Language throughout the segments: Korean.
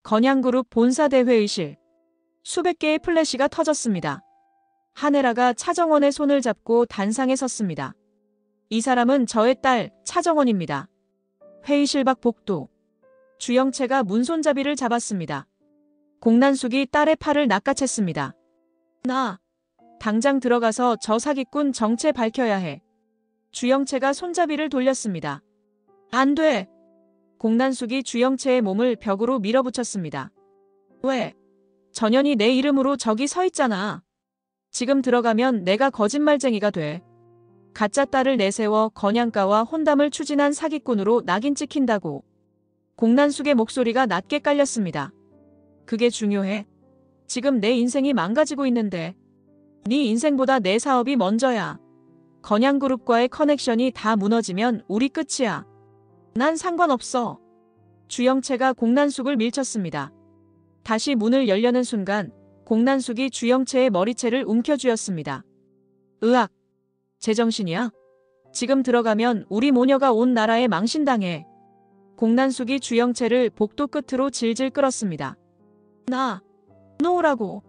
건양그룹 본사 대회의실. 수백 개의 플래시가 터졌습니다. 한혜라가 차정원의 손을 잡고 단상에 섰습니다. 이 사람은 저의 딸 차정원입니다. 회의실 밖 복도. 주영채가 문손잡이를 잡았습니다. 공난숙이 딸의 팔을 낚아챘습니다. 나 당장 들어가서 저 사기꾼 정체 밝혀야 해. 주영채가 손잡이를 돌렸습니다. 안 돼. 공난숙이 주영채의 몸을 벽으로 밀어붙였습니다. 왜? 전현이 내 이름으로 저기 서 있잖아. 지금 들어가면 내가 거짓말쟁이가 돼. 가짜 딸을 내세워 건양가와 혼담을 추진한 사기꾼으로 낙인 찍힌다고. 공난숙의 목소리가 낮게 깔렸습니다. 그게 중요해? 지금 내 인생이 망가지고 있는데. 네 인생보다 내 사업이 먼저야. 건양그룹과의 커넥션이 다 무너지면 우리 끝이야. 난 상관없어. 주영채가 공난숙을 밀쳤습니다. 다시 문을 열려는 순간 공난숙이 주영채의 머리채를 움켜쥐었습니다. 으악. 제정신이야? 지금 들어가면 우리 모녀가 온 나라에 망신당해. 공난숙이 주영채를 복도 끝으로 질질 끌었습니다. 나 놓으라고.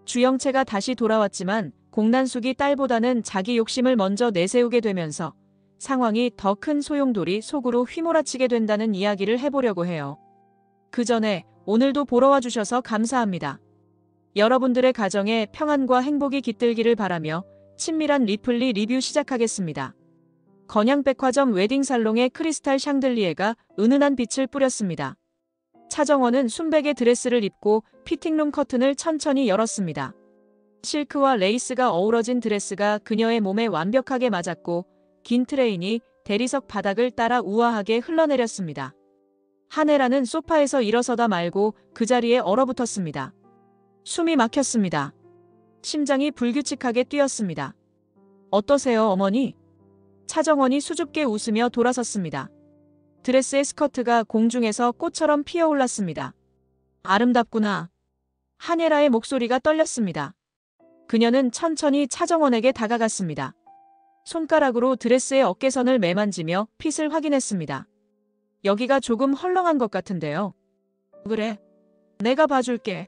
주영채가 다시 돌아왔지만 공난숙이 딸보다는 자기 욕심을 먼저 내세우게 되면서 상황이 더 큰 소용돌이 속으로 휘몰아치게 된다는 이야기를 해보려고 해요. 그 전에 오늘도 보러 와주셔서 감사합니다. 여러분들의 가정에 평안과 행복이 깃들기를 바라며 친밀한 리플리 리뷰 시작하겠습니다. 건양백화점 웨딩살롱의 크리스탈 샹들리에가 은은한 빛을 뿌렸습니다. 차정원은 순백의 드레스를 입고 피팅룸 커튼을 천천히 열었습니다. 실크와 레이스가 어우러진 드레스가 그녀의 몸에 완벽하게 맞았고 긴 트레인이 대리석 바닥을 따라 우아하게 흘러내렸습니다. 한혜라는 소파에서 일어서다 말고 그 자리에 얼어붙었습니다. 숨이 막혔습니다. 심장이 불규칙하게 뛰었습니다. 어떠세요, 어머니? 차정원이 수줍게 웃으며 돌아섰습니다. 드레스의 스커트가 공중에서 꽃처럼 피어올랐습니다. 아름답구나. 한혜라의 목소리가 떨렸습니다. 그녀는 천천히 차정원에게 다가갔습니다. 손가락으로 드레스의 어깨선을 매만지며 핏을 확인했습니다. 여기가 조금 헐렁한 것 같은데요. 그래. 내가 봐줄게.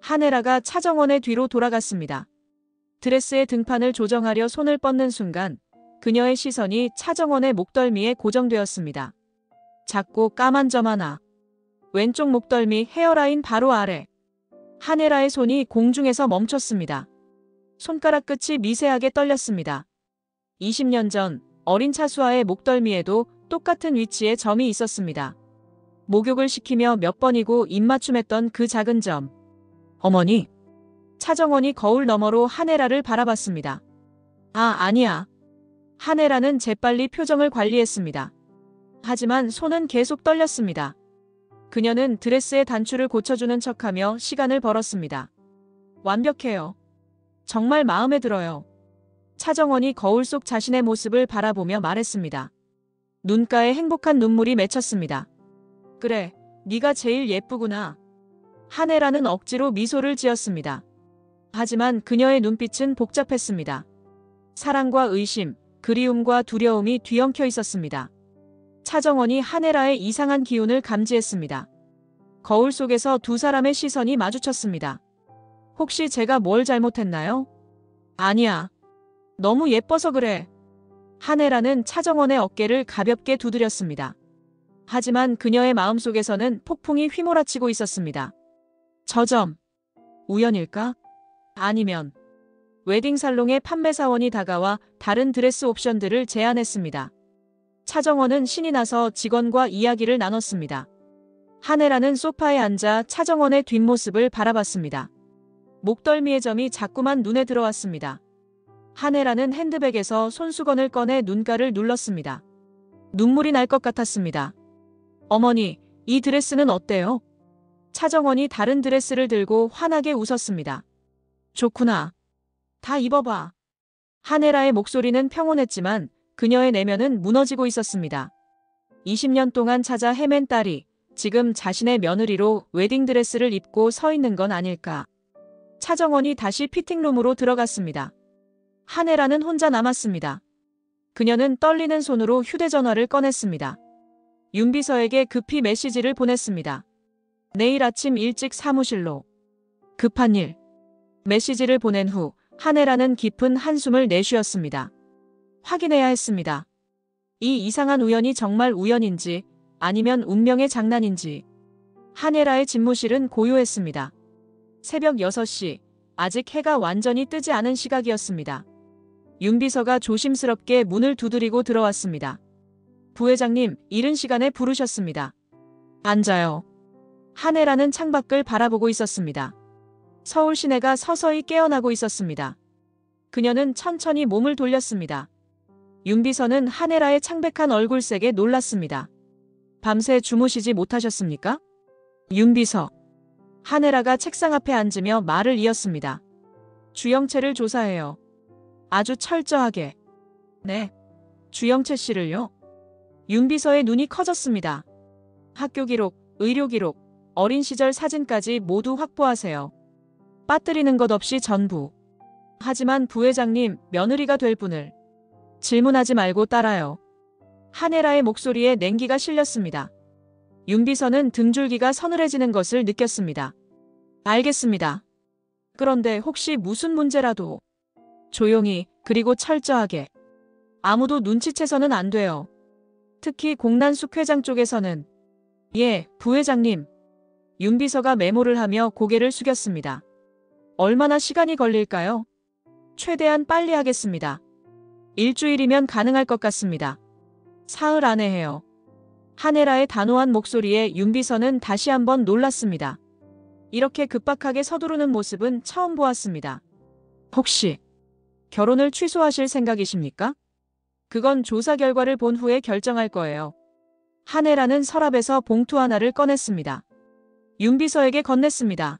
한혜라가 차정원의 뒤로 돌아갔습니다. 드레스의 등판을 조정하려 손을 뻗는 순간 그녀의 시선이 차정원의 목덜미에 고정되었습니다. 작고 까만 점 하나. 왼쪽 목덜미 헤어라인 바로 아래. 한혜라의 손이 공중에서 멈췄습니다. 손가락 끝이 미세하게 떨렸습니다. 20년 전 어린 차수아의 목덜미에도 똑같은 위치에 점이 있었습니다. 목욕을 시키며 몇 번이고 입맞춤했던 그 작은 점. 어머니. 차정원이 거울 너머로 한혜라를 바라봤습니다. 아니야. 한혜라는 재빨리 표정을 관리했습니다. 하지만 손은 계속 떨렸습니다. 그녀는 드레스의 단추를 고쳐주는 척하며 시간을 벌었습니다. 완벽해요. 정말 마음에 들어요. 차정원이 거울 속 자신의 모습을 바라보며 말했습니다. 눈가에 행복한 눈물이 맺혔습니다. 그래, 네가 제일 예쁘구나. 한혜라는 억지로 미소를 지었습니다. 하지만 그녀의 눈빛은 복잡했습니다. 사랑과 의심, 그리움과 두려움이 뒤엉켜 있었습니다. 차정원이 한혜라의 이상한 기운을 감지했습니다. 거울 속에서 두 사람의 시선이 마주쳤습니다. 혹시 제가 뭘 잘못했나요? 아니야. 너무 예뻐서 그래. 한혜라는 차정원의 어깨를 가볍게 두드렸습니다. 하지만 그녀의 마음속에서는 폭풍이 휘몰아치고 있었습니다. 저 점. 우연일까? 아니면 웨딩살롱의 판매사원이 다가와 다른 드레스 옵션들을 제안했습니다. 차정원은 신이 나서 직원과 이야기를 나눴습니다. 한혜라는 소파에 앉아 차정원의 뒷모습을 바라봤습니다. 목덜미의 점이 자꾸만 눈에 들어왔습니다. 한혜라는 핸드백에서 손수건을 꺼내 눈가를 눌렀습니다. 눈물이 날 것 같았습니다. 어머니, 이 드레스는 어때요? 차정원이 다른 드레스를 들고 환하게 웃었습니다. 좋구나. 다 입어봐. 한혜라의 목소리는 평온했지만 그녀의 내면은 무너지고 있었습니다. 20년 동안 찾아 헤맨 딸이 지금 자신의 며느리로 웨딩드레스를 입고 서 있는 건 아닐까. 차정원이 다시 피팅룸으로 들어갔습니다. 한혜라는 혼자 남았습니다. 그녀는 떨리는 손으로 휴대전화를 꺼냈습니다. 윤비서에게 급히 메시지를 보냈습니다. 내일 아침 일찍 사무실로. 급한 일. 메시지를 보낸 후 한혜라는 깊은 한숨을 내쉬었습니다. 확인해야 했습니다. 이 이상한 우연이 정말 우연인지 아니면 운명의 장난인지. 한혜라의 집무실은 고요했습니다. 새벽 6시, 아직 해가 완전히 뜨지 않은 시각이었습니다. 윤 비서가 조심스럽게 문을 두드리고 들어왔습니다. 부회장님, 이른 시간에 부르셨습니다. 앉아요. 한혜라는 창밖을 바라보고 있었습니다. 서울 시내가 서서히 깨어나고 있었습니다. 그녀는 천천히 몸을 돌렸습니다. 윤 비서는 한혜라의 창백한 얼굴색에 놀랐습니다. 밤새 주무시지 못하셨습니까? 윤 비서. 한혜라가 책상 앞에 앉으며 말을 이었습니다. 주영채를 조사해요. 아주 철저하게. 네. 주영채 씨를요? 윤 비서의 눈이 커졌습니다. 학교 기록, 의료 기록, 어린 시절 사진까지 모두 확보하세요. 빠뜨리는 것 없이 전부. 하지만 부회장님, 며느리가 될 분을. 질문하지 말고 따라요. 한혜라의 목소리에 냉기가 실렸습니다. 윤 비서는 등줄기가 서늘해지는 것을 느꼈습니다. 알겠습니다. 그런데 혹시 무슨 문제라도. 조용히, 그리고 철저하게. 아무도 눈치채서는 안 돼요. 특히 공난숙 회장 쪽에서는. 예, 부회장님. 윤 비서가 메모를 하며 고개를 숙였습니다. 얼마나 시간이 걸릴까요? 최대한 빨리 하겠습니다. 일주일이면 가능할 것 같습니다. 사흘 안에 해요. 한혜라의 단호한 목소리에 윤 비서는 다시 한번 놀랐습니다. 이렇게 급박하게 서두르는 모습은 처음 보았습니다. 혹시 결혼을 취소하실 생각이십니까? 그건 조사 결과를 본 후에 결정할 거예요. 한혜라는 서랍에서 봉투 하나를 꺼냈습니다. 윤 비서에게 건넸습니다.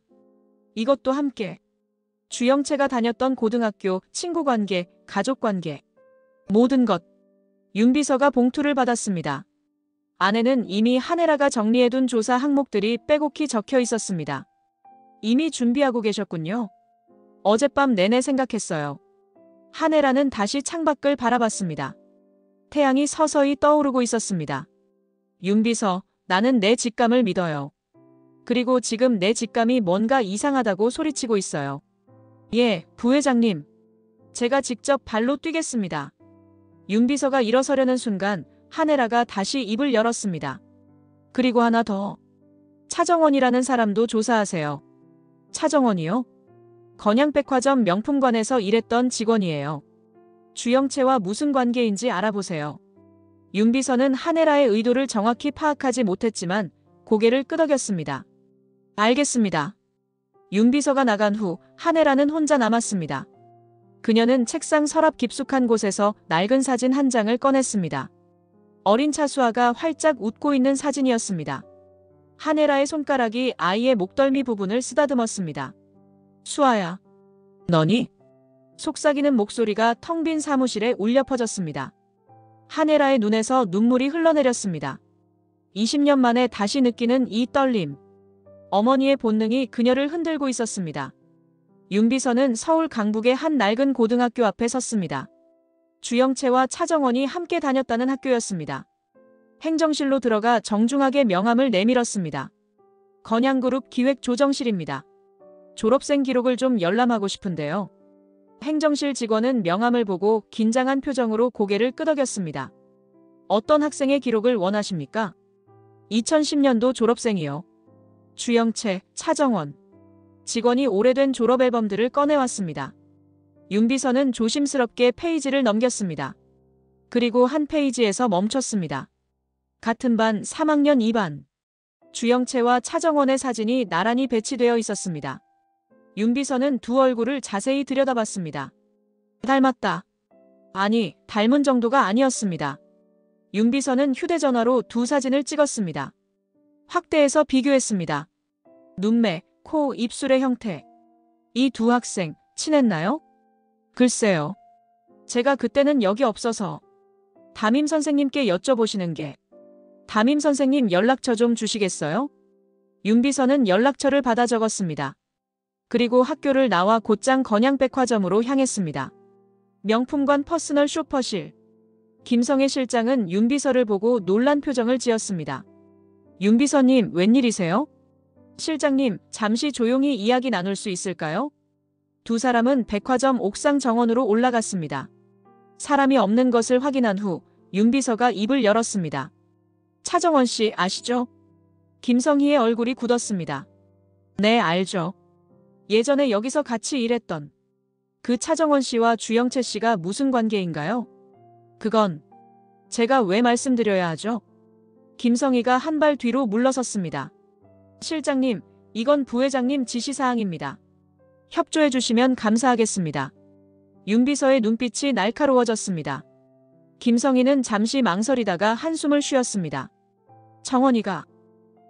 이것도 함께. 주영채가 다녔던 고등학교, 친구관계, 가족관계. 모든 것. 윤 비서가 봉투를 받았습니다. 안에는 이미 한혜라가 정리해둔 조사 항목들이 빼곡히 적혀 있었습니다. 이미 준비하고 계셨군요. 어젯밤 내내 생각했어요. 한혜라는 다시 창밖을 바라봤습니다. 태양이 서서히 떠오르고 있었습니다. 윤 비서, 나는 내 직감을 믿어요. 그리고 지금 내 직감이 뭔가 이상하다고 소리치고 있어요. 예, 부회장님. 제가 직접 발로 뛰겠습니다. 윤 비서가 일어서려는 순간 한혜라가 다시 입을 열었습니다. 그리고 하나 더. 차정원이라는 사람도 조사하세요. 차정원이요? 건양백화점 명품관에서 일했던 직원이에요. 주영채와 무슨 관계인지 알아보세요. 윤 비서는 한혜라의 의도를 정확히 파악하지 못했지만 고개를 끄덕였습니다. 알겠습니다. 윤 비서가 나간 후 한혜라는 혼자 남았습니다. 그녀는 책상 서랍 깊숙한 곳에서 낡은 사진 한 장을 꺼냈습니다. 어린 차수아가 활짝 웃고 있는 사진이었습니다. 한혜라의 손가락이 아이의 목덜미 부분을 쓰다듬었습니다. 수아야. 너니? 속삭이는 목소리가 텅 빈 사무실에 울려 퍼졌습니다. 한혜라의 눈에서 눈물이 흘러내렸습니다. 20년 만에 다시 느끼는 이 떨림. 어머니의 본능이 그녀를 흔들고 있었습니다. 윤 비서는 서울 강북의 한 낡은 고등학교 앞에 섰습니다. 주영채와 차정원이 함께 다녔다는 학교였습니다. 행정실로 들어가 정중하게 명함을 내밀었습니다. 건양그룹 기획조정실입니다. 졸업생 기록을 좀 열람하고 싶은데요. 행정실 직원은 명함을 보고 긴장한 표정으로 고개를 끄덕였습니다. 어떤 학생의 기록을 원하십니까? 2010년도 졸업생이요. 주영채, 차정원. 직원이 오래된 졸업 앨범들을 꺼내왔습니다. 윤 비서는 조심스럽게 페이지를 넘겼습니다. 그리고 한 페이지에서 멈췄습니다. 같은 반 3학년 2반. 주영채와 차정원의 사진이 나란히 배치되어 있었습니다. 윤 비서는 두 얼굴을 자세히 들여다봤습니다. 닮았다. 아니, 닮은 정도가 아니었습니다. 윤 비서는 휴대전화로 두 사진을 찍었습니다. 확대해서 비교했습니다. 눈매, 코, 입술의 형태. 이 두 학생, 친했나요? 글쎄요. 제가 그때는 여기 없어서. 담임 선생님께 여쭤보시는 게. 담임 선생님 연락처 좀 주시겠어요? 윤 비서는 연락처를 받아 적었습니다. 그리고 학교를 나와 곧장 건양백화점으로 향했습니다. 명품관 퍼스널 쇼퍼실. 김성애 실장은 윤 비서를 보고 놀란 표정을 지었습니다. 윤 비서님, 웬일이세요? 실장님, 잠시 조용히 이야기 나눌 수 있을까요? 두 사람은 백화점 옥상 정원으로 올라갔습니다. 사람이 없는 것을 확인한 후 윤 비서가 입을 열었습니다. 차정원 씨 아시죠? 김성희의 얼굴이 굳었습니다. 네, 알죠. 예전에 여기서 같이 일했던 그 차정원 씨와 주영채 씨가 무슨 관계인가요? 그건 제가 왜 말씀드려야 하죠? 김성희가 한 발 뒤로 물러섰습니다. 실장님, 이건 부회장님 지시사항입니다. 협조해 주시면 감사하겠습니다. 윤 비서의 눈빛이 날카로워졌습니다. 김성희는 잠시 망설이다가 한숨을 쉬었습니다. 정원이가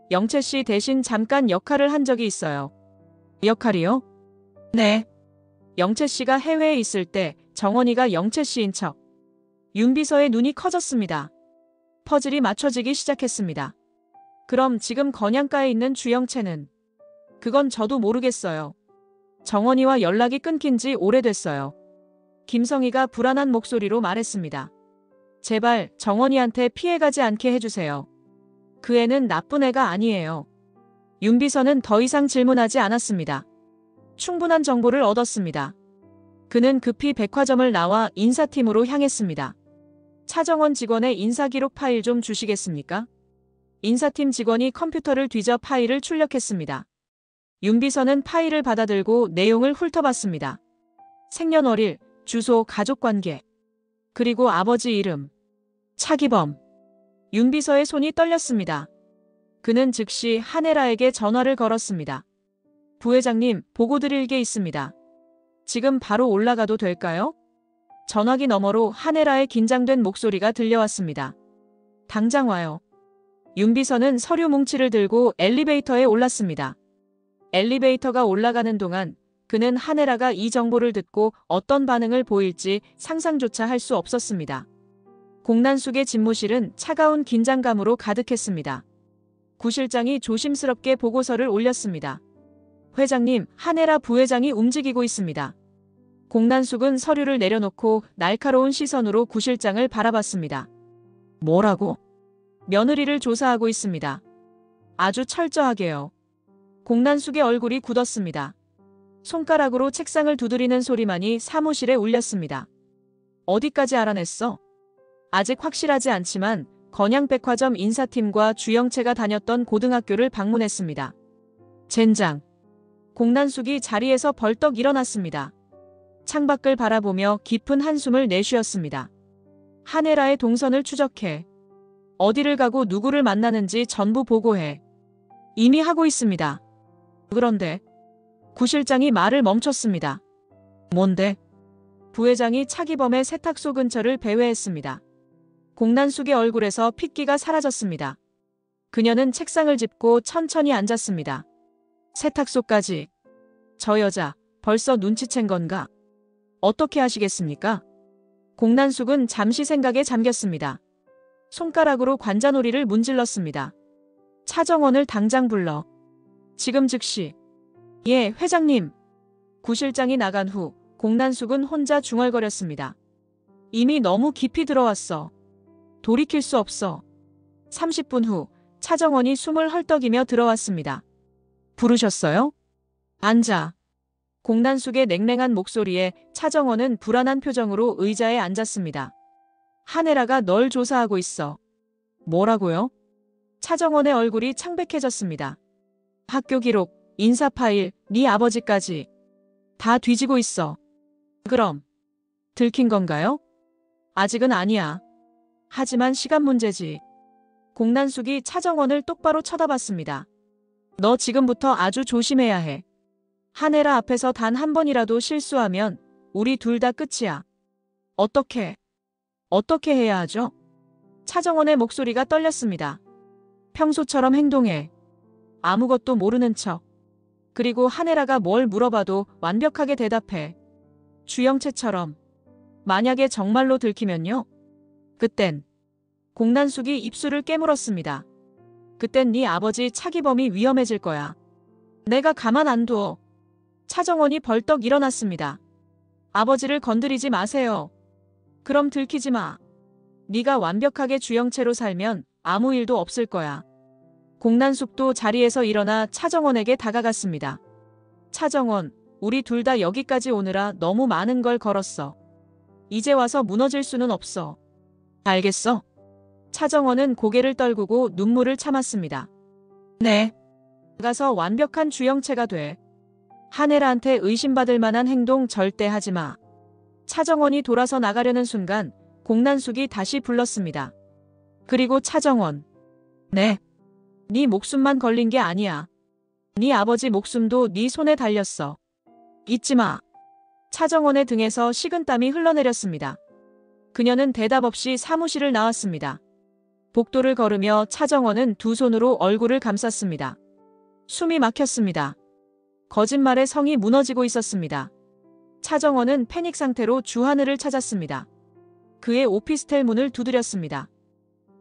영채 씨 대신 잠깐 역할을 한 적이 있어요. 역할이요? 네. 영채 씨가 해외에 있을 때 정원이가 영채 씨인 척. 윤 비서의 눈이 커졌습니다. 퍼즐이 맞춰지기 시작했습니다. 그럼 지금 건양가에 있는 주영채는? 그건 저도 모르겠어요. 정원이와 연락이 끊긴 지 오래됐어요. 김성희가 불안한 목소리로 말했습니다. 제발 정원이한테 피해가지 않게 해주세요. 그 애는 나쁜 애가 아니에요. 윤 비서는 더 이상 질문하지 않았습니다. 충분한 정보를 얻었습니다. 그는 급히 백화점을 나와 인사팀으로 향했습니다. 차정원 직원의 인사기록 파일 좀 주시겠습니까? 인사팀 직원이 컴퓨터를 뒤져 파일을 출력했습니다. 윤 비서는 파일을 받아들고 내용을 훑어봤습니다. 생년월일, 주소, 가족관계, 그리고 아버지 이름, 차기범. 윤 비서의 손이 떨렸습니다. 그는 즉시 한혜라에게 전화를 걸었습니다. 부회장님, 보고 드릴 게 있습니다. 지금 바로 올라가도 될까요? 전화기 너머로 한혜라의 긴장된 목소리가 들려왔습니다. 당장 와요. 윤 비서는 서류 뭉치를 들고 엘리베이터에 올랐습니다. 엘리베이터가 올라가는 동안 그는 한혜라가 이 정보를 듣고 어떤 반응을 보일지 상상조차 할 수 없었습니다. 공난숙의 집무실은 차가운 긴장감으로 가득했습니다. 구 실장이 조심스럽게 보고서를 올렸습니다. 회장님, 한혜라 부회장이 움직이고 있습니다. 공난숙은 서류를 내려놓고 날카로운 시선으로 구 실장을 바라봤습니다. 뭐라고? 며느리를 조사하고 있습니다. 아주 철저하게요. 공난숙의 얼굴이 굳었습니다. 손가락으로 책상을 두드리는 소리만이 사무실에 울렸습니다. 어디까지 알아냈어? 아직 확실하지 않지만 건양백화점 인사팀과 주영채가 다녔던 고등학교를 방문했습니다. 젠장. 공난숙이 자리에서 벌떡 일어났습니다. 창밖을 바라보며 깊은 한숨을 내쉬었습니다. 한혜라의 동선을 추적해. 어디를 가고 누구를 만나는지 전부 보고해. 이미 하고 있습니다. 그런데 구 실장이 말을 멈췄습니다. 뭔데? 부회장이 차기범의 세탁소 근처를 배회했습니다. 공난숙의 얼굴에서 핏기가 사라졌습니다. 그녀는 책상을 짚고 천천히 앉았습니다. 세탁소까지. 저 여자 벌써 눈치챈 건가? 어떻게 하시겠습니까? 공난숙은 잠시 생각에 잠겼습니다. 손가락으로 관자놀이를 문질렀습니다. 차정원을 당장 불러. 지금 즉시. 예, 회장님. 구 실장이 나간 후 공난숙은 혼자 중얼거렸습니다. 이미 너무 깊이 들어왔어. 돌이킬 수 없어. 30분 후 차정원이 숨을 헐떡이며 들어왔습니다. 부르셨어요? 앉아. 공난숙의 냉랭한 목소리에 차정원은 불안한 표정으로 의자에 앉았습니다. 한혜라가 널 조사하고 있어. 뭐라고요? 차정원의 얼굴이 창백해졌습니다. 학교 기록, 인사 파일, 네 아버지까지. 다 뒤지고 있어. 그럼 들킨 건가요? 아직은 아니야. 하지만 시간 문제지. 공난숙이 차정원을 똑바로 쳐다봤습니다. 너 지금부터 아주 조심해야 해. 한혜라 앞에서 단 한 번이라도 실수하면 우리 둘 다 끝이야. 어떻게 해야 하죠? 차정원의 목소리가 떨렸습니다. 평소처럼 행동해. 아무것도 모르는 척. 그리고 한혜라가 뭘 물어봐도 완벽하게 대답해. 주영채처럼. 만약에 정말로 들키면요? 그땐 공난숙이 입술을 깨물었습니다. 그땐 네 아버지 차기범이 위험해질 거야. 내가 가만 안 둬. 차정원이 벌떡 일어났습니다. 아버지를 건드리지 마세요. 그럼 들키지 마. 네가 완벽하게 주영채로 살면 아무 일도 없을 거야. 공난숙도 자리에서 일어나 차정원에게 다가갔습니다. 차정원, 우리 둘 다 여기까지 오느라 너무 많은 걸 걸었어. 이제 와서 무너질 수는 없어. 알겠어? 차정원은 고개를 떨구고 눈물을 참았습니다. 네. 가서 완벽한 주영체가 돼. 한혜라한테 의심받을 만한 행동 절대 하지 마. 차정원이 돌아서 나가려는 순간 공난숙이 다시 불렀습니다. 그리고 차정원. 네. 네 목숨만 걸린 게 아니야. 네 아버지 목숨도 네 손에 달렸어. 잊지 마. 차정원의 등에서 식은땀이 흘러내렸습니다. 그녀는 대답 없이 사무실을 나왔습니다. 복도를 걸으며 차정원은 두 손으로 얼굴을 감쌌습니다. 숨이 막혔습니다. 거짓말의 성이 무너지고 있었습니다. 차정원은 패닉 상태로 주하늘을 찾았습니다. 그의 오피스텔 문을 두드렸습니다.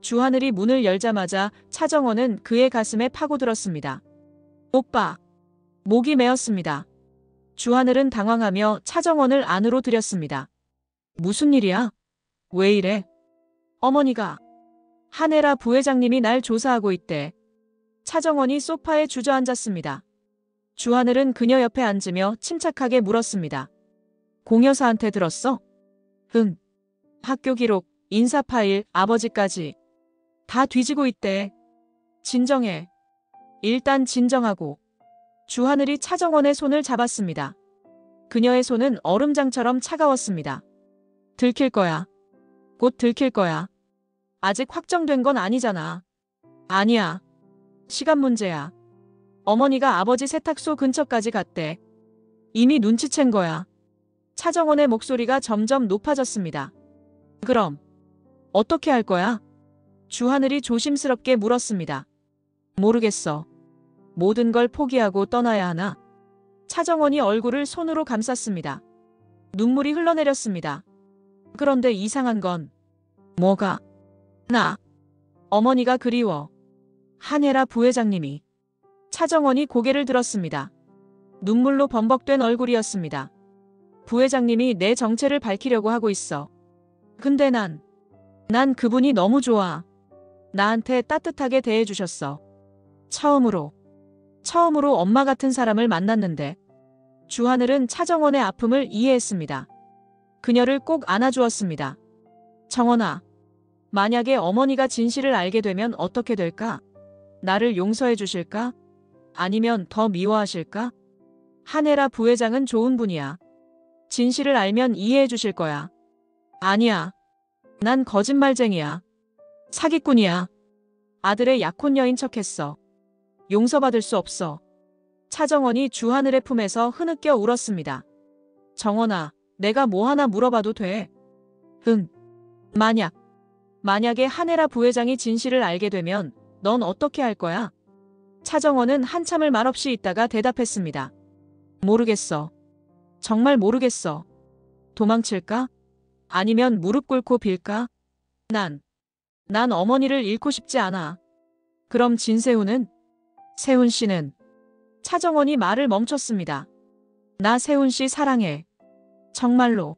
주하늘이 문을 열자마자 차정원은 그의 가슴에 파고들었습니다. 오빠. 목이 메었습니다. 주하늘은 당황하며 차정원을 안으로 들였습니다. 무슨 일이야? 왜 이래? 어머니가. 한혜라 부회장님이 날 조사하고 있대. 차정원이 소파에 주저앉았습니다. 주하늘은 그녀 옆에 앉으며 침착하게 물었습니다. 공여사한테 들었어? 응. 학교 기록, 인사 파일, 아버지까지. 다 뒤지고 있대. 진정해. 일단 진정하고. 주하늘이 차정원의 손을 잡았습니다. 그녀의 손은 얼음장처럼 차가웠습니다. 들킬 거야. 곧 들킬 거야. 아직 확정된 건 아니잖아. 아니야. 시간 문제야. 어머니가 아버지 세탁소 근처까지 갔대. 이미 눈치챈 거야. 차정원의 목소리가 점점 높아졌습니다. 그럼 어떻게 할 거야? 주하늘이 조심스럽게 물었습니다. 모르겠어. 모든 걸 포기하고 떠나야 하나? 차정원이 얼굴을 손으로 감쌌습니다. 눈물이 흘러내렸습니다. 그런데 이상한 건 뭐가? 나. 어머니가 그리워. 한혜라 부회장님이. 차정원이 고개를 들었습니다. 눈물로 범벅된 얼굴이었습니다. 부회장님이 내 정체를 밝히려고 하고 있어. 근데 난 그분이 너무 좋아. 나한테 따뜻하게 대해주셨어. 처음으로 엄마 같은 사람을 만났는데. 주하늘은 차정원의 아픔을 이해했습니다. 그녀를 꼭 안아주었습니다. 정원아, 만약에 어머니가 진실을 알게 되면 어떻게 될까? 나를 용서해 주실까? 아니면 더 미워하실까? 한혜라 부회장은 좋은 분이야. 진실을 알면 이해해 주실 거야. 아니야. 난 거짓말쟁이야. 사기꾼이야. 아들의 약혼 여인 척했어. 용서받을 수 없어. 차정원이 주하늘의 품에서 흐느껴 울었습니다. 정원아, 내가 뭐 하나 물어봐도 돼? 응. 만약에 한혜라 부회장이 진실을 알게 되면 넌 어떻게 할 거야? 차정원은 한참을 말없이 있다가 대답했습니다. 모르겠어. 정말 모르겠어. 도망칠까? 아니면 무릎 꿇고 빌까? 난 어머니를 잃고 싶지 않아. 그럼 진세훈은? 세훈 씨는? 차정원이 말을 멈췄습니다. 나 세훈 씨 사랑해. 정말로.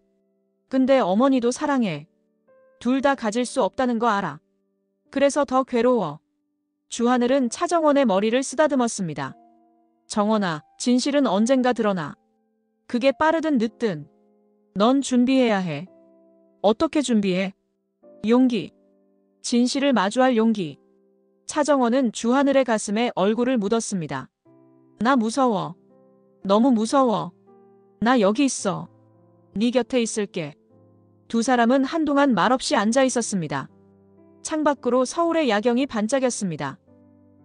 근데 어머니도 사랑해. 둘 다 가질 수 없다는 거 알아. 그래서 더 괴로워. 주하늘은 차정원의 머리를 쓰다듬었습니다. 정원아, 진실은 언젠가 드러나. 그게 빠르든 늦든. 넌 준비해야 해. 어떻게 준비해? 용기. 진실을 마주할 용기. 차정원은 주하늘의 가슴에 얼굴을 묻었습니다. 나 무서워. 너무 무서워. 나 여기 있어. 네 곁에 있을게. 두 사람은 한동안 말없이 앉아 있었습니다. 창밖으로 서울의 야경이 반짝였습니다.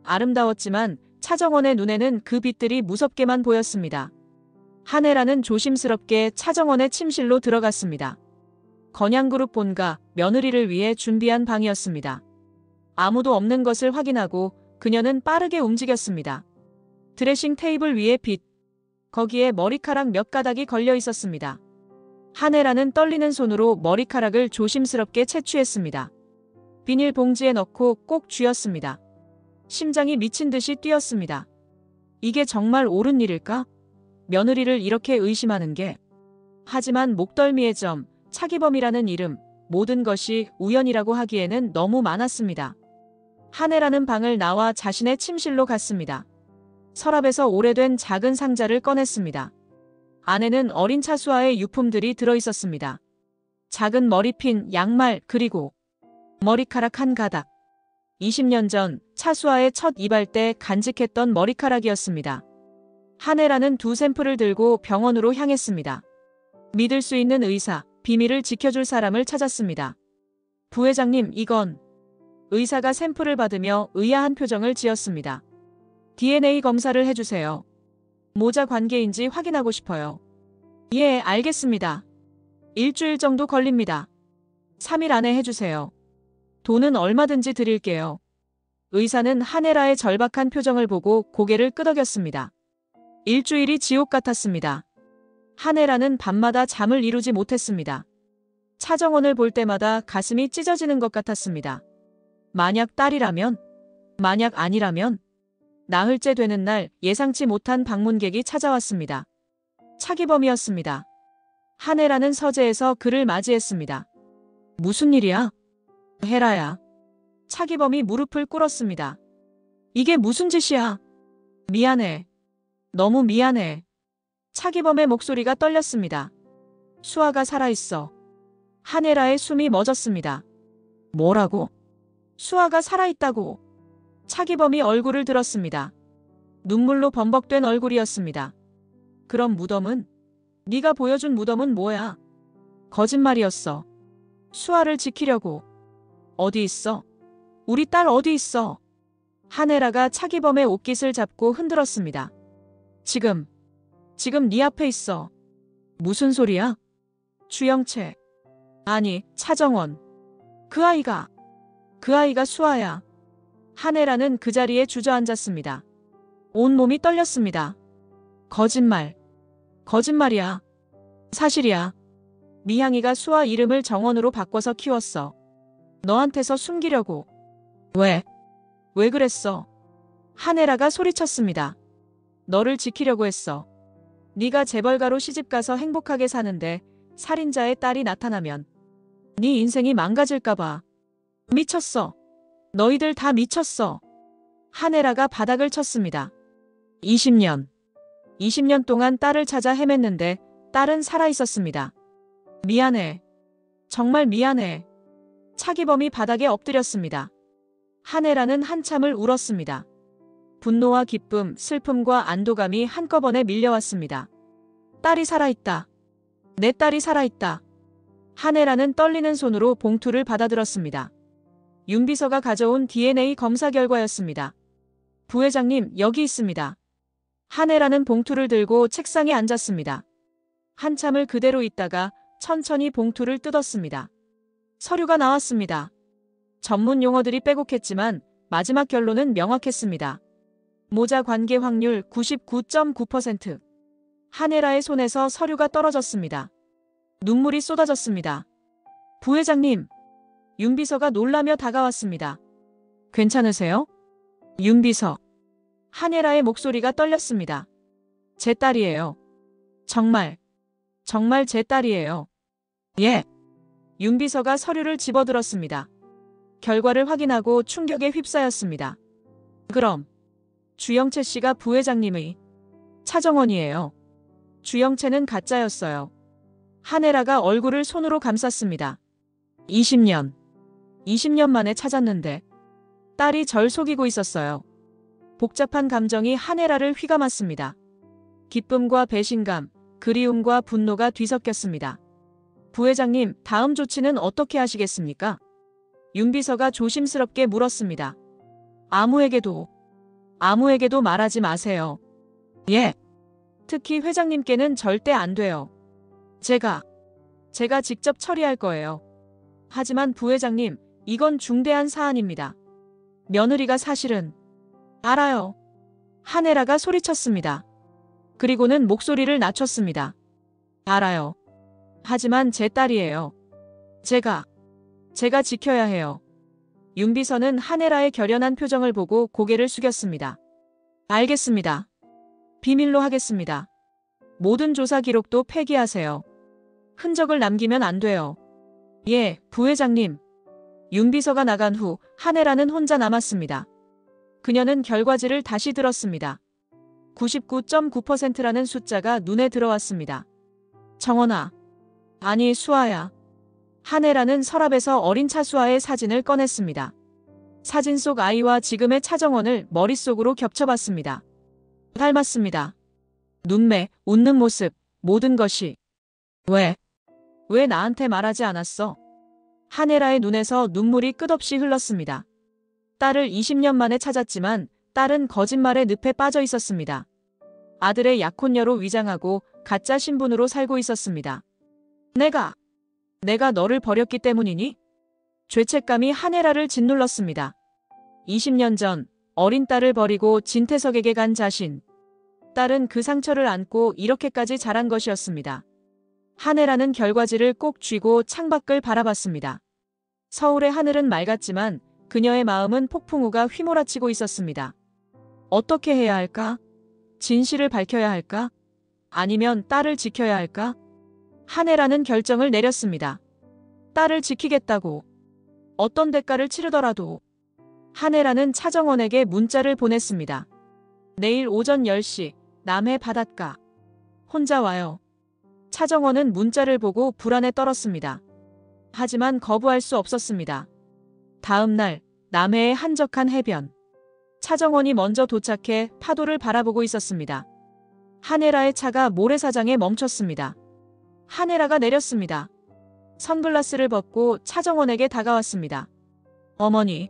아름다웠지만 차정원의 눈에는 그 빛들이 무섭게만 보였습니다. 한혜라는 조심스럽게 차정원의 침실로 들어갔습니다. 건양그룹 본가, 며느리를 위해 준비한 방이었습니다. 아무도 없는 것을 확인하고 그녀는 빠르게 움직였습니다. 드레싱 테이블 위에 빛, 거기에 머리카락 몇 가닥이 걸려 있었습니다. 한혜라는 떨리는 손으로 머리카락을 조심스럽게 채취했습니다. 비닐봉지에 넣고 꼭 쥐었습니다. 심장이 미친 듯이 뛰었습니다. 이게 정말 옳은 일일까? 며느리를 이렇게 의심하는 게. 하지만 목덜미의 점, 차기범이라는 이름, 모든 것이 우연이라고 하기에는 너무 많았습니다. 한혜라는 방을 나와 자신의 침실로 갔습니다. 서랍에서 오래된 작은 상자를 꺼냈습니다. 안에는 어린 차수아의 유품들이 들어있었습니다. 작은 머리핀, 양말, 그리고 머리카락 한 가닥. 20년 전 차수아의 첫 이발 때 간직했던 머리카락이었습니다. 한혜라는 두 샘플을 들고 병원으로 향했습니다. 믿을 수 있는 의사, 비밀을 지켜줄 사람을 찾았습니다. 부회장님, 이건... 의사가 샘플을 받으며 의아한 표정을 지었습니다. DNA 검사를 해주세요. 모자 관계인지 확인하고 싶어요. 예, 알겠습니다. 일주일 정도 걸립니다. 3일 안에 해주세요. 돈은 얼마든지 드릴게요. 의사는 한혜라의 절박한 표정을 보고 고개를 끄덕였습니다. 일주일이 지옥 같았습니다. 한혜라는 밤마다 잠을 이루지 못했습니다. 차정원을 볼 때마다 가슴이 찢어지는 것 같았습니다. 만약 딸이라면? 만약 아니라면? 나흘째 되는 날 예상치 못한 방문객이 찾아왔습니다. 차기범이었습니다. 한혜라는 서재에서 그를 맞이했습니다. 무슨 일이야? 혜라야. 차기범이 무릎을 꿇었습니다. 이게 무슨 짓이야? 미안해. 너무 미안해. 차기범의 목소리가 떨렸습니다. 수아가 살아있어. 한혜라의 숨이 멎었습니다. 뭐라고? 수아가 살아있다고. 차기범이 얼굴을 들었습니다. 눈물로 범벅된 얼굴이었습니다. 그럼 무덤은? 네가 보여준 무덤은 뭐야? 거짓말이었어. 수아를 지키려고. 어디 있어? 우리 딸 어디 있어? 한혜라가 차기범의 옷깃을 잡고 흔들었습니다. 지금 네 앞에 있어. 무슨 소리야? 주영채. 아니, 차정원. 그 아이가 수아야. 한혜라는 그 자리에 주저앉았습니다. 온몸이 떨렸습니다. 거짓말이야. 사실이야. 미향이가 수아 이름을 정원으로 바꿔서 키웠어. 너한테서 숨기려고. 왜 그랬어? 한혜라가 소리쳤습니다. 너를 지키려고 했어. 네가 재벌가로 시집가서 행복하게 사는데 살인자의 딸이 나타나면 네 인생이 망가질까봐. 미쳤어. 너희들 다 미쳤어. 한혜라가 바닥을 쳤습니다. 20년 동안 딸을 찾아 헤맸는데 딸은 살아있었습니다. 미안해. 정말 미안해. 차기범이 바닥에 엎드렸습니다. 한혜라는 한참을 울었습니다. 분노와 기쁨, 슬픔과 안도감이 한꺼번에 밀려왔습니다. 딸이 살아있다. 내 딸이 살아있다. 한혜라는 떨리는 손으로 봉투를 받아들었습니다. 윤 비서가 가져온 DNA 검사 결과였습니다. 부회장님, 여기 있습니다. 한혜라는 봉투를 들고 책상에 앉았습니다. 한참을 그대로 있다가 천천히 봉투를 뜯었습니다. 서류가 나왔습니다. 전문 용어들이 빼곡했지만 마지막 결론은 명확했습니다. 모자 관계 확률 99.9%. 한혜라의 손에서 서류가 떨어졌습니다. 눈물이 쏟아졌습니다. 부회장님. 윤 비서가 놀라며 다가왔습니다. 괜찮으세요? 윤 비서. 한혜라의 목소리가 떨렸습니다. 제 딸이에요. 정말 제 딸이에요. 예. 윤 비서가 서류를 집어들었습니다. 결과를 확인하고 충격에 휩싸였습니다. 그럼 주영채 씨가 부회장님의 차정원이에요. 주영채는 가짜였어요. 한혜라가 얼굴을 손으로 감쌌습니다. 20년 만에 찾았는데 딸이 절 속이고 있었어요. 복잡한 감정이 한혜라를 휘감았습니다. 기쁨과 배신감, 그리움과 분노가 뒤섞였습니다. 부회장님, 다음 조치는 어떻게 하시겠습니까? 윤 비서가 조심스럽게 물었습니다. 아무에게도 말하지 마세요. 예. 특히 회장님께는 절대 안 돼요. 제가 직접 처리할 거예요. 하지만 부회장님, 이건 중대한 사안입니다. 며느리가 사실은... 알아요. 한혜라가 소리쳤습니다. 그리고는 목소리를 낮췄습니다. 알아요. 하지만 제 딸이에요. 제가 지켜야 해요. 윤 비서는 한혜라의 결연한 표정을 보고 고개를 숙였습니다. 알겠습니다. 비밀로 하겠습니다. 모든 조사 기록도 폐기하세요. 흔적을 남기면 안 돼요. 예, 부회장님. 윤비서가 나간 후 한혜라는 혼자 남았습니다. 그녀는 결과지를 다시 들었습니다. 99.9%라는 숫자가 눈에 들어왔습니다. 정원아. 아니 수아야. 한혜라는 서랍에서 어린 차수아의 사진을 꺼냈습니다. 사진 속 아이와 지금의 차정원을 머릿속으로 겹쳐봤습니다. 닮았습니다. 눈매, 웃는 모습, 모든 것이. 왜 나한테 말하지 않았어? 한혜라의 눈에서 눈물이 끝없이 흘렀습니다. 딸을 20년 만에 찾았지만 딸은 거짓말의 늪에 빠져 있었습니다. 아들의 약혼녀로 위장하고 가짜 신분으로 살고 있었습니다. 내가 너를 버렸기 때문이니? 죄책감이 한혜라를 짓눌렀습니다. 20년 전 어린 딸을 버리고 진태석에게 간 자신. 딸은 그 상처를 안고 이렇게까지 자란 것이었습니다. 한혜라는 결과지를 꼭 쥐고 창밖을 바라봤습니다. 서울의 하늘은 맑았지만 그녀의 마음은 폭풍우가 휘몰아치고 있었습니다. 어떻게 해야 할까? 진실을 밝혀야 할까? 아니면 딸을 지켜야 할까? 한혜라는 결정을 내렸습니다. 딸을 지키겠다고. 어떤 대가를 치르더라도. 한혜라는 차정원에게 문자를 보냈습니다. 내일 오전 10시 남해 바닷가. 혼자 와요. 차정원은 문자를 보고 불안에 떨었습니다. 하지만 거부할 수 없었습니다. 다음 날 남해의 한적한 해변. 차정원이 먼저 도착해 파도를 바라보고 있었습니다. 한혜라의 차가 모래사장에 멈췄습니다. 한혜라가 내렸습니다. 선글라스를 벗고 차정원에게 다가왔습니다. 어머니.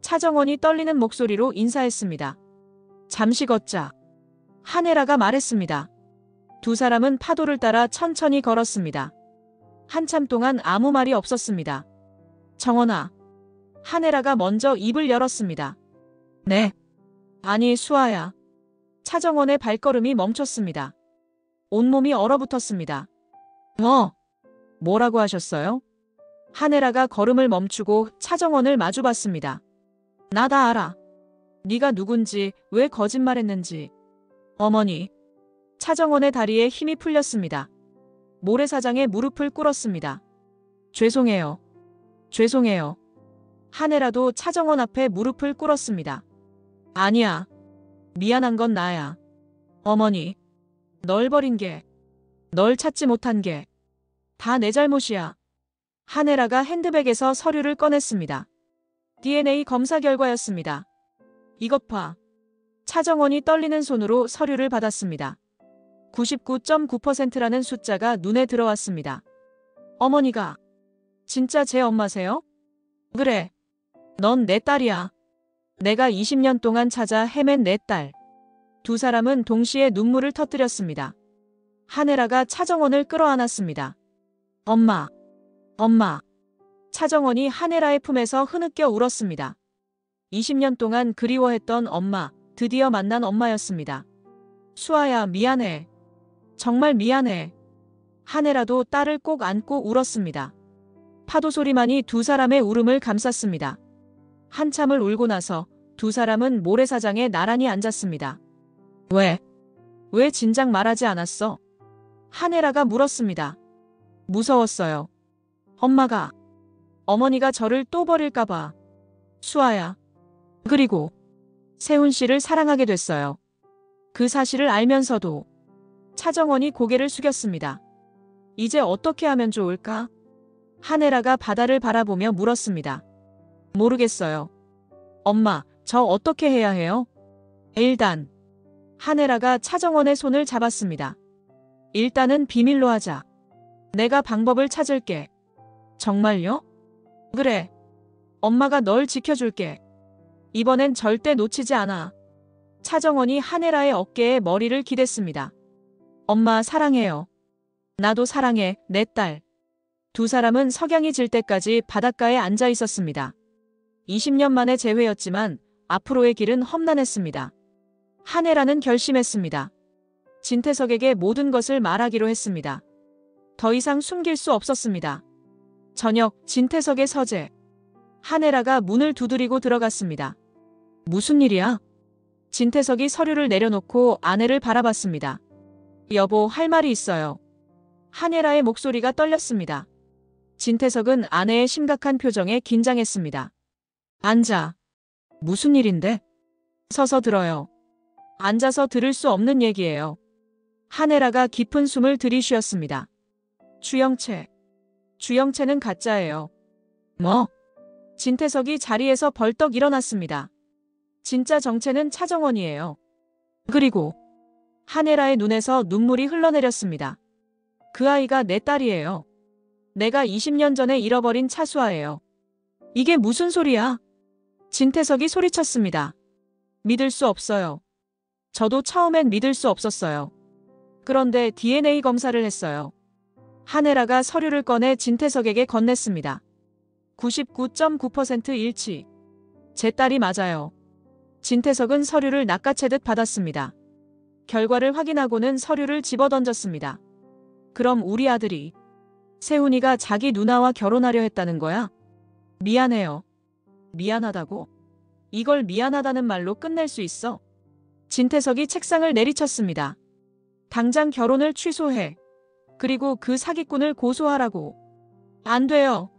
차정원이 떨리는 목소리로 인사했습니다. 잠시 걷자. 한혜라가 말했습니다. 두 사람은 파도를 따라 천천히 걸었습니다. 한참 동안 아무 말이 없었습니다. 정원아. 한혜라가 먼저 입을 열었습니다. 네. 아니 수아야. 차정원의 발걸음이 멈췄습니다. 온몸이 얼어붙었습니다. 뭐라고 하셨어요? 한혜라가 걸음을 멈추고 차정원을 마주봤습니다. 나 다 알아. 네가 누군지, 왜 거짓말했는지. 어머니. 차정원의 다리에 힘이 풀렸습니다. 모래사장에 무릎을 꿇었습니다. 죄송해요. 한혜라도 차정원 앞에 무릎을 꿇었습니다. 아니야. 미안한 건 나야. 어머니. 널 버린 게, 널 찾지 못한 게 다 내 잘못이야. 한혜라가 핸드백에서 서류를 꺼냈습니다. DNA 검사 결과였습니다. 이것 봐. 차정원이 떨리는 손으로 서류를 받았습니다. 99.9%라는 숫자가 눈에 들어왔습니다. 어머니가 진짜 제 엄마세요? 그래. 넌 내 딸이야. 내가 20년 동안 찾아 헤맨 내 딸. 두 사람은 동시에 눈물을 터뜨렸습니다. 한혜라가 차정원을 끌어안았습니다. 엄마. 차정원이 한혜라의 품에서 흐느껴 울었습니다. 20년 동안 그리워했던 엄마, 드디어 만난 엄마였습니다. 수아야, 미안해. 정말 미안해. 한혜라도 딸을 꼭 안고 울었습니다. 파도 소리만이 두 사람의 울음을 감쌌습니다. 한참을 울고 나서 두 사람은 모래사장에 나란히 앉았습니다. 왜 진작 말하지 않았어? 한혜라가 물었습니다. 무서웠어요. 어머니가 저를 또 버릴까봐. 수아야. 그리고 세훈 씨를 사랑하게 됐어요. 그 사실을 알면서도. 차정원이 고개를 숙였습니다. 이제 어떻게 하면 좋을까? 한혜라가 바다를 바라보며 물었습니다. 모르겠어요. 엄마, 저 어떻게 해야 해요? 일단. 한혜라가 차정원의 손을 잡았습니다. 일단은 비밀로 하자. 내가 방법을 찾을게. 정말요? 그래. 엄마가 널 지켜줄게. 이번엔 절대 놓치지 않아. 차정원이 한혜라의 어깨에 머리를 기댔습니다. 엄마 사랑해요. 나도 사랑해, 내 딸. 두 사람은 석양이 질 때까지 바닷가에 앉아 있었습니다. 20년 만의 재회였지만 앞으로의 길은 험난했습니다. 한혜라는 결심했습니다. 진태석에게 모든 것을 말하기로 했습니다. 더 이상 숨길 수 없었습니다. 저녁, 진태석의 서재. 한혜라가 문을 두드리고 들어갔습니다. 무슨 일이야? 진태석이 서류를 내려놓고 아내를 바라봤습니다. 여보, 할 말이 있어요. 한혜라의 목소리가 떨렸습니다. 진태석은 아내의 심각한 표정에 긴장했습니다. 앉아. 무슨 일인데? 서서 들어요. 앉아서 들을 수 없는 얘기예요. 한혜라가 깊은 숨을 들이쉬었습니다. 주영채는 가짜예요. 뭐? 진태석이 자리에서 벌떡 일어났습니다. 진짜 정체는 차정원이에요. 그리고 한혜라의 눈에서 눈물이 흘러내렸습니다. 그 아이가 내 딸이에요. 내가 20년 전에 잃어버린 차수아예요. 이게 무슨 소리야? 진태석이 소리쳤습니다. 믿을 수 없어요. 저도 처음엔 믿을 수 없었어요. 그런데 DNA 검사를 했어요. 한혜라가 서류를 꺼내 진태석에게 건넸습니다. 99.9% 일치. 제 딸이 맞아요. 진태석은 서류를 낚아채듯 받았습니다. 결과를 확인하고는 서류를 집어던졌습니다. 그럼 우리 아들이 세훈이가 자기 누나와 결혼하려 했다는 거야? 미안해요. 미안하다고? 이걸 미안하다는 말로 끝낼 수 있어? 진태석이 책상을 내리쳤습니다. 당장 결혼을 취소해. 그리고 그 사기꾼을 고소하라고. 안 돼요.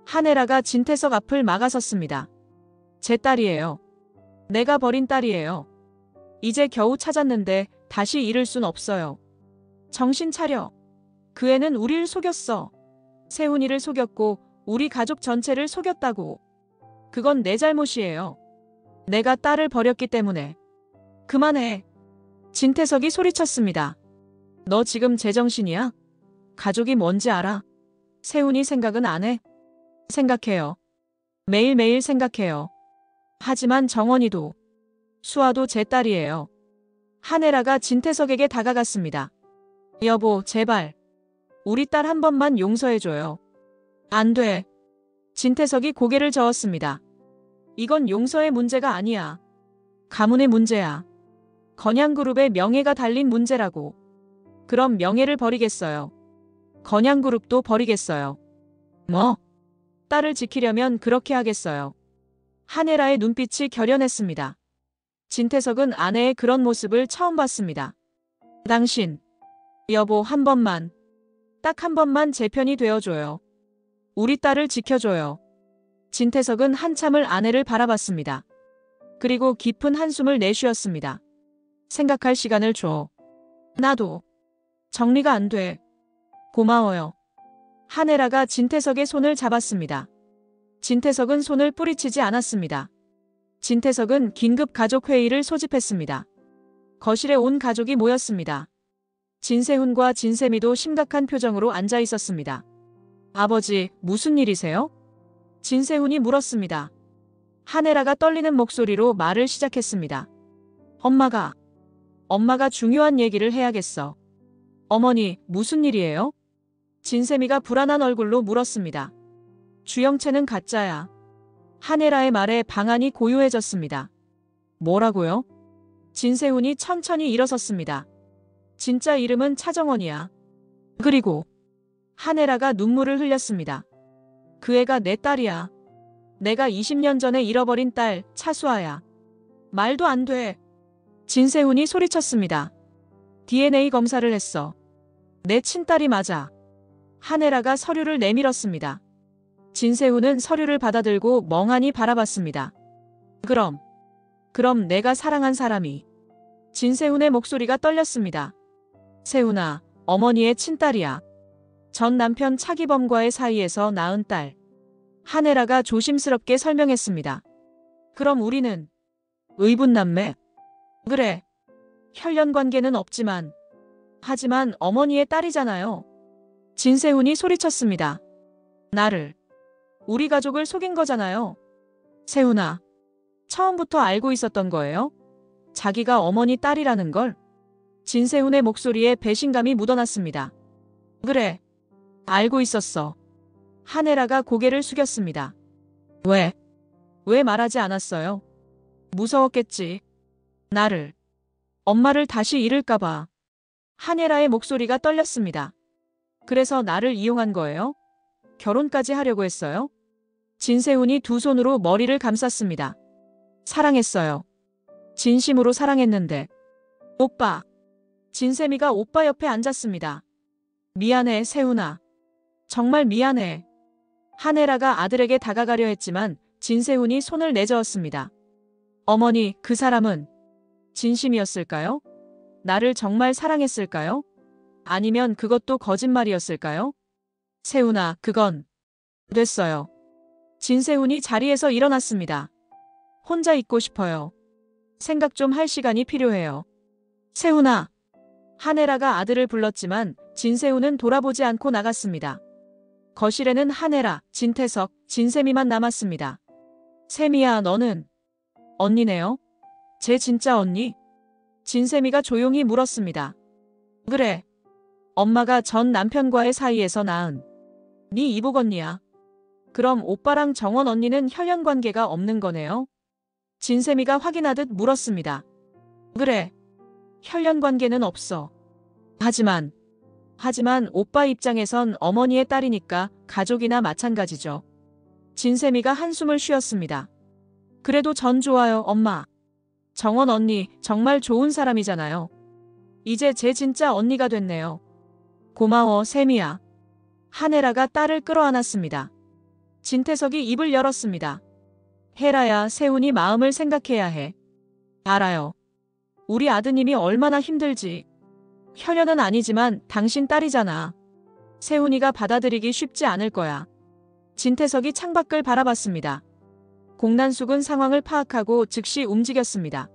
한혜라가 진태석 앞을 막아섰습니다. 제 딸이에요. 내가 버린 딸이에요. 이제 겨우 찾았는데 다시 잃을 순 없어요. 정신 차려. 그 애는 우릴 속였어. 세훈이를 속였고 우리 가족 전체를 속였다고. 그건 내 잘못이에요. 내가 딸을 버렸기 때문에. 그만해. 진태석이 소리쳤습니다. 너 지금 제정신이야? 가족이 뭔지 알아? 세훈이 생각은 안 해? 생각해요. 매일매일 생각해요. 하지만 정원이도, 수아도 제 딸이에요. 한혜라가 진태석에게 다가갔습니다. 여보, 제발. 우리 딸 한 번만 용서해줘요. 안 돼. 진태석이 고개를 저었습니다. 이건 용서의 문제가 아니야. 가문의 문제야. 건양그룹의 명예가 달린 문제라고. 그럼 명예를 버리겠어요. 건양그룹도 버리겠어요. 뭐? 딸을 지키려면 그렇게 하겠어요. 한혜라의 눈빛이 결연했습니다. 진태석은 아내의 그런 모습을 처음 봤습니다. 당신, 여보 한 번만, 딱 한 번만 제 편이 되어줘요. 우리 딸을 지켜줘요. 진태석은 한참을 아내를 바라봤습니다. 그리고 깊은 한숨을 내쉬었습니다. 생각할 시간을 줘. 나도. 정리가 안 돼. 고마워요. 한혜라가 진태석의 손을 잡았습니다. 진태석은 손을 뿌리치지 않았습니다. 진태석은 긴급 가족회의를 소집했습니다. 거실에 온 가족이 모였습니다. 진세훈과 진세미도 심각한 표정으로 앉아 있었습니다. 아버지, 무슨 일이세요? 진세훈이 물었습니다. 한혜라가 떨리는 목소리로 말을 시작했습니다. 엄마가 중요한 얘기를 해야겠어. 어머니, 무슨 일이에요? 진세미가 불안한 얼굴로 물었습니다. 주영채는 가짜야. 한혜라의 말에 방안이 고요해졌습니다. 뭐라고요? 진세훈이 천천히 일어섰습니다. 진짜 이름은 차정원이야. 그리고 한혜라가 눈물을 흘렸습니다. 그 애가 내 딸이야. 내가 20년 전에 잃어버린 딸 차수아야. 말도 안 돼. 진세훈이 소리쳤습니다. DNA 검사를 했어. 내 친딸이 맞아. 한혜라가 서류를 내밀었습니다. 진세훈은 서류를 받아들고 멍하니 바라봤습니다. 그럼 내가 사랑한 사람이. 진세훈의 목소리가 떨렸습니다. 세훈아, 어머니의 친딸이야. 전 남편 차기범과의 사이에서 낳은 딸. 한혜라가 조심스럽게 설명했습니다. 그럼 우리는 의분남매? 그래. 혈연 관계는 없지만. 하지만 어머니의 딸이잖아요. 진세훈이 소리쳤습니다. 우리 가족을 속인 거잖아요. 세훈아, 처음부터 알고 있었던 거예요? 자기가 어머니 딸이라는 걸? 진세훈의 목소리에 배신감이 묻어났습니다. 그래. 알고 있었어. 한혜라가 고개를 숙였습니다. 왜 말하지 않았어요? 무서웠겠지. 엄마를 다시 잃을까봐. 한혜라의 목소리가 떨렸습니다. 그래서 나를 이용한 거예요? 결혼까지 하려고 했어요? 진세훈이 두 손으로 머리를 감쌌습니다. 사랑했어요. 진심으로 사랑했는데. 오빠. 진세미가 오빠 옆에 앉았습니다. 미안해, 세훈아. 정말 미안해. 한혜라가 아들에게 다가가려 했지만 진세훈이 손을 내저었습니다. 어머니, 그 사람은 진심이었을까요? 나를 정말 사랑했을까요? 아니면 그것도 거짓말이었을까요? 세훈아, 그건 됐어요. 진세훈이 자리에서 일어났습니다. 혼자 있고 싶어요. 생각 좀 할 시간이 필요해요. 세훈아. 한혜라가 아들을 불렀지만 진세훈은 돌아보지 않고 나갔습니다. 거실에는 한혜라, 진태석, 진세미만 남았습니다. 세미야, 너는? 언니네요? 제 진짜 언니? 진세미가 조용히 물었습니다. 그래. 엄마가 전 남편과의 사이에서 낳은 네 이복 언니야. 그럼 오빠랑 정원 언니는 혈연 관계가 없는 거네요? 진세미가 확인하듯 물었습니다. 그래. 혈연 관계는 없어. 하지만 오빠 입장에선 어머니의 딸이니까 가족이나 마찬가지죠. 진세미가 한숨을 쉬었습니다. 그래도 전 좋아요, 엄마. 정원 언니 정말 좋은 사람이잖아요. 이제 제 진짜 언니가 됐네요. 고마워, 세미야. 한혜라가 딸을 끌어안았습니다. 진태석이 입을 열었습니다. 혜라야, 세훈이 마음을 생각해야 해. 알아요. 우리 아드님이 얼마나 힘들지. 혈연은 아니지만 당신 딸이잖아. 세훈이가 받아들이기 쉽지 않을 거야. 진태석이 창밖을 바라봤습니다. 공난숙은 상황을 파악하고 즉시 움직였습니다.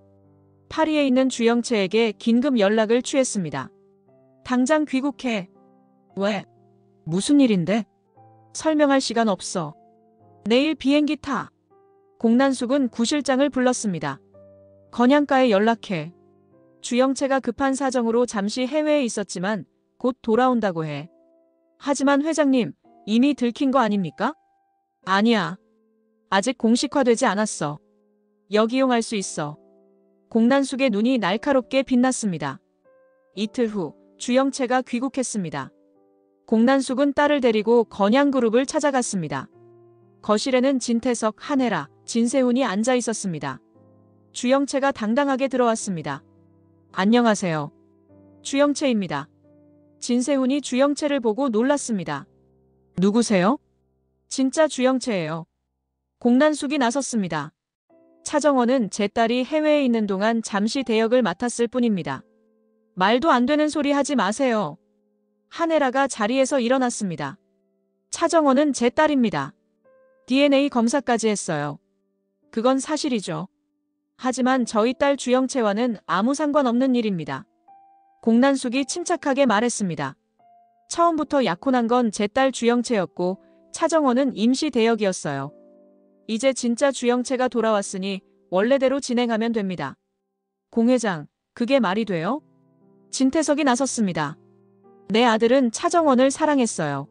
파리에 있는 주영채에게 긴급 연락을 취했습니다. 당장 귀국해. 왜? 무슨 일인데? 설명할 시간 없어. 내일 비행기 타. 공난숙은 구실장을 불렀습니다. 건양가에 연락해. 주영채가 급한 사정으로 잠시 해외에 있었지만 곧 돌아온다고 해. 하지만 회장님, 이미 들킨 거 아닙니까? 아니야. 아직 공식화되지 않았어. 역이용할 수 있어. 공난숙의 눈이 날카롭게 빛났습니다. 이틀 후 주영채가 귀국했습니다. 공난숙은 딸을 데리고 건양그룹을 찾아갔습니다. 거실에는 진태석, 한혜라, 진세훈이 앉아 있었습니다. 주영채가 당당하게 들어왔습니다. 안녕하세요. 주영채입니다. 진세훈이 주영채를 보고 놀랐습니다. 누구세요? 진짜 주영채예요. 공난숙이 나섰습니다. 차정원은 제 딸이 해외에 있는 동안 잠시 대역을 맡았을 뿐입니다. 말도 안 되는 소리 하지 마세요. 한혜라가 자리에서 일어났습니다. 차정원은 제 딸입니다. DNA 검사까지 했어요. 그건 사실이죠. 하지만 저희 딸 주영채와는 아무 상관없는 일입니다. 공난숙이 침착하게 말했습니다. 처음부터 약혼한 건 제 딸 주영채였고 차정원은 임시 대역이었어요. 이제 진짜 주영채가 돌아왔으니 원래대로 진행하면 됩니다. 공 회장, 그게 말이 돼요? 진태석이 나섰습니다. 내 아들은 차정원을 사랑했어요.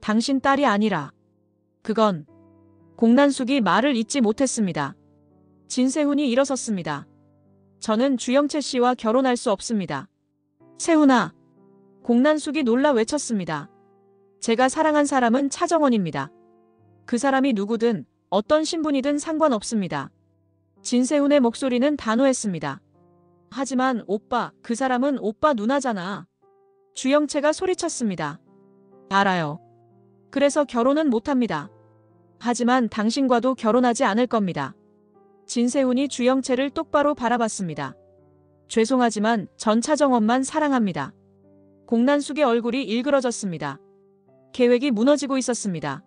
당신 딸이 아니라. 그건. 공난숙이 말을 잇지 못했습니다. 진세훈이 일어섰습니다. 저는 주영채 씨와 결혼할 수 없습니다. 세훈아. 공난숙이 놀라 외쳤습니다. 제가 사랑한 사람은 차정원입니다. 그 사람이 누구든 어떤 신분이든 상관없습니다. 진세훈의 목소리는 단호했습니다. 하지만 오빠, 그 사람은 오빠 누나잖아. 주영채가 소리쳤습니다. 알아요. 그래서 결혼은 못합니다. 하지만 당신과도 결혼하지 않을 겁니다. 진세훈이 주영채를 똑바로 바라봤습니다. 죄송하지만 전 차정원만 사랑합니다. 공난숙의 얼굴이 일그러졌습니다. 계획이 무너지고 있었습니다.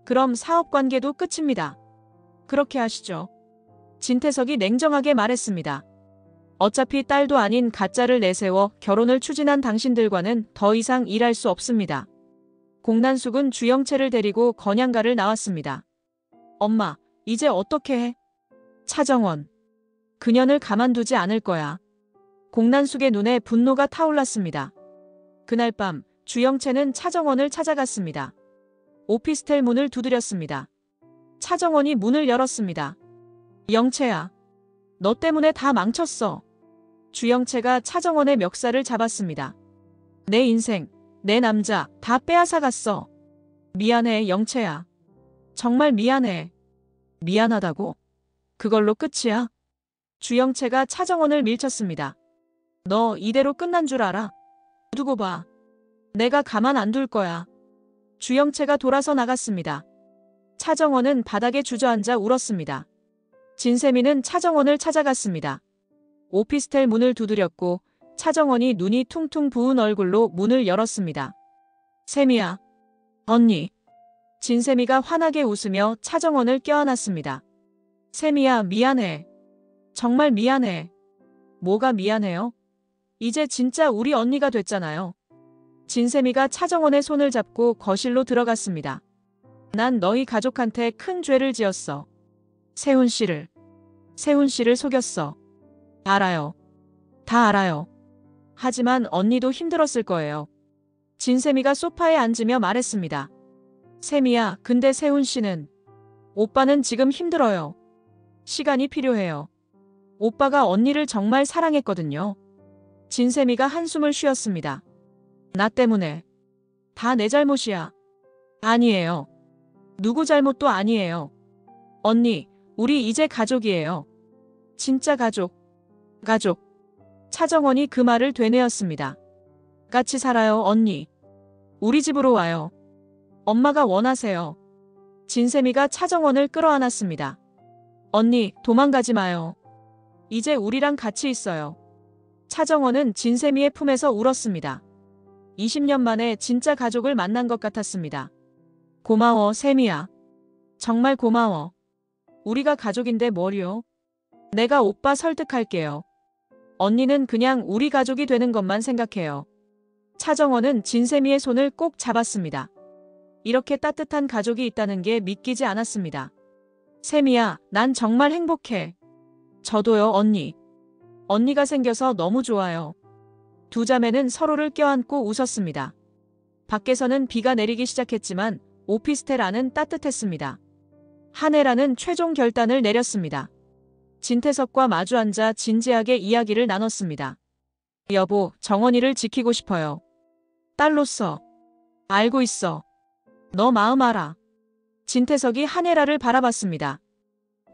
그럼 사업관계도 끝입니다. 그렇게 하시죠. 진태석이 냉정하게 말했습니다. 어차피 딸도 아닌 가짜를 내세워 결혼을 추진한 당신들과는 더 이상 일할 수 없습니다. 공난숙은 주영채를 데리고 건양가를 나왔습니다. 엄마, 이제 어떻게 해? 차정원. 그년을 가만두지 않을 거야. 공난숙의 눈에 분노가 타올랐습니다. 그날 밤 주영채는 차정원을 찾아갔습니다. 오피스텔 문을 두드렸습니다. 차정원이 문을 열었습니다. 영채야. 너 때문에 다 망쳤어. 주영채가 차정원의 멱살을 잡았습니다. 내 인생, 내 남자 다 빼앗아갔어. 미안해, 영채야. 정말 미안해. 미안하다고? 그걸로 끝이야? 주영채가 차정원을 밀쳤습니다. 너 이대로 끝난 줄 알아? 두고 봐. 내가 가만 안 둘 거야. 주영채가 돌아서 나갔습니다. 차정원은 바닥에 주저앉아 울었습니다. 진세미는 차정원을 찾아갔습니다. 오피스텔 문을 두드렸고 차정원이 눈이 퉁퉁 부은 얼굴로 문을 열었습니다. 세미야. 언니. 진세미가 환하게 웃으며 차정원을 껴안았습니다. 세미야, 미안해. 정말 미안해. 뭐가 미안해요? 이제 진짜 우리 언니가 됐잖아요. 진세미가 차정원의 손을 잡고 거실로 들어갔습니다. 난 너희 가족한테 큰 죄를 지었어. 세훈 씨를 속였어. 알아요. 다 알아요. 하지만 언니도 힘들었을 거예요. 진세미가 소파에 앉으며 말했습니다. 세미야, 근데 세훈 씨는? 오빠는 지금 힘들어요. 시간이 필요해요. 오빠가 언니를 정말 사랑했거든요. 진세미가 한숨을 쉬었습니다. 나 때문에. 다 내 잘못이야. 아니에요. 누구 잘못도 아니에요. 언니, 우리 이제 가족이에요. 진짜 가족. 차정원이 그 말을 되뇌었습니다. 같이 살아요, 언니. 우리 집으로 와요. 엄마가 원하세요. 진세미가 차정원을 끌어안았습니다. 언니, 도망가지 마요. 이제 우리랑 같이 있어요. 차정원은 진세미의 품에서 울었습니다. 20년 만에 진짜 가족을 만난 것 같았습니다. 고마워, 세미야. 정말 고마워. 우리가 가족인데 뭘요? 내가 오빠 설득할게요. 언니는 그냥 우리 가족이 되는 것만 생각해요. 차정원은 진세미의 손을 꼭 잡았습니다. 이렇게 따뜻한 가족이 있다는 게 믿기지 않았습니다. 세미야, 난 정말 행복해. 저도요, 언니. 언니가 생겨서 너무 좋아요. 두 자매는 서로를 껴안고 웃었습니다. 밖에서는 비가 내리기 시작했지만 오피스텔 안은 따뜻했습니다. 한혜라는 최종 결단을 내렸습니다. 진태석과 마주 앉아 진지하게 이야기를 나눴습니다. 여보, 정원이를 지키고 싶어요. 딸로서. 알고 있어. 너 마음 알아. 진태석이 한혜라를 바라봤습니다.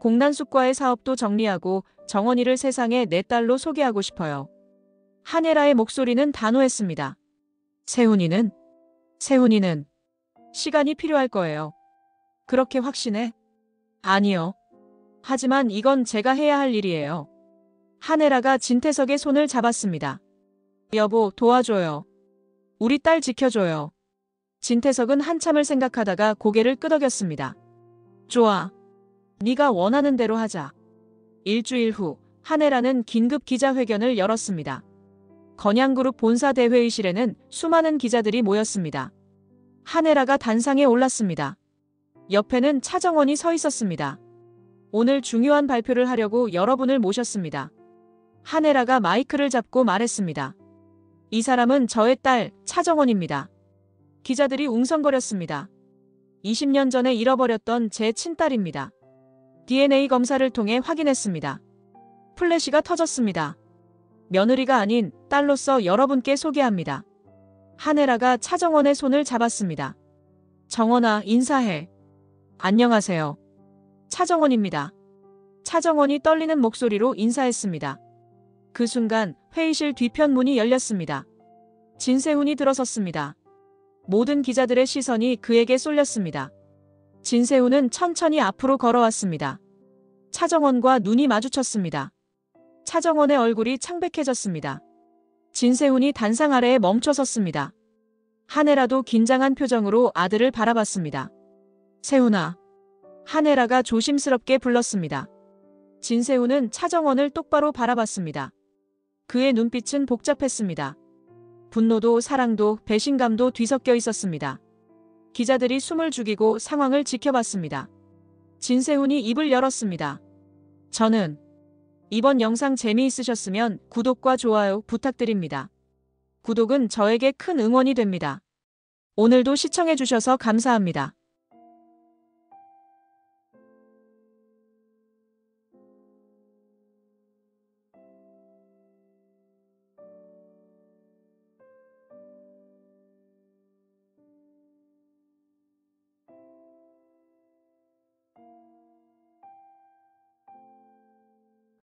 공단숙과의 사업도 정리하고 정원이를 세상에 내 딸로 소개하고 싶어요. 한혜라의 목소리는 단호했습니다. 세훈이는 시간이 필요할 거예요. 그렇게 확신해? 아니요. 하지만 이건 제가 해야 할 일이에요. 한혜라가 진태석의 손을 잡았습니다. 여보, 도와줘요. 우리 딸 지켜줘요. 진태석은 한참을 생각하다가 고개를 끄덕였습니다. 좋아. 네가 원하는 대로 하자. 일주일 후 한혜라는 긴급 기자회견을 열었습니다. 건양그룹 본사 대회의실에는 수많은 기자들이 모였습니다. 한혜라가 단상에 올랐습니다. 옆에는 차정원이 서 있었습니다. 오늘 중요한 발표를 하려고 여러분을 모셨습니다. 한혜라가 마이크를 잡고 말했습니다. 이 사람은 저의 딸 차정원입니다. 기자들이 웅성거렸습니다. 20년 전에 잃어버렸던 제 친딸입니다. DNA 검사를 통해 확인했습니다. 플래시가 터졌습니다. 며느리가 아닌 딸로서 여러분께 소개합니다. 한혜라가 차정원의 손을 잡았습니다. 정원아, 인사해. 안녕하세요. 차정원입니다. 차정원이 떨리는 목소리로 인사했습니다. 그 순간 회의실 뒤편 문이 열렸습니다. 진세훈이 들어섰습니다. 모든 기자들의 시선이 그에게 쏠렸습니다. 진세훈은 천천히 앞으로 걸어왔습니다. 차정원과 눈이 마주쳤습니다. 차정원의 얼굴이 창백해졌습니다. 진세훈이 단상 아래에 멈춰섰습니다. 한혜라도 긴장한 표정으로 아들을 바라봤습니다. 세훈아. 한혜라가 조심스럽게 불렀습니다. 진세훈은 차정원을 똑바로 바라봤습니다. 그의 눈빛은 복잡했습니다. 분노도 사랑도 배신감도 뒤섞여 있었습니다. 기자들이 숨을 죽이고 상황을 지켜봤습니다. 진세훈이 입을 열었습니다. 저는 이번 영상 재미있으셨으면 구독과 좋아요 부탁드립니다. 구독은 저에게 큰 응원이 됩니다. 오늘도 시청해주셔서 감사합니다.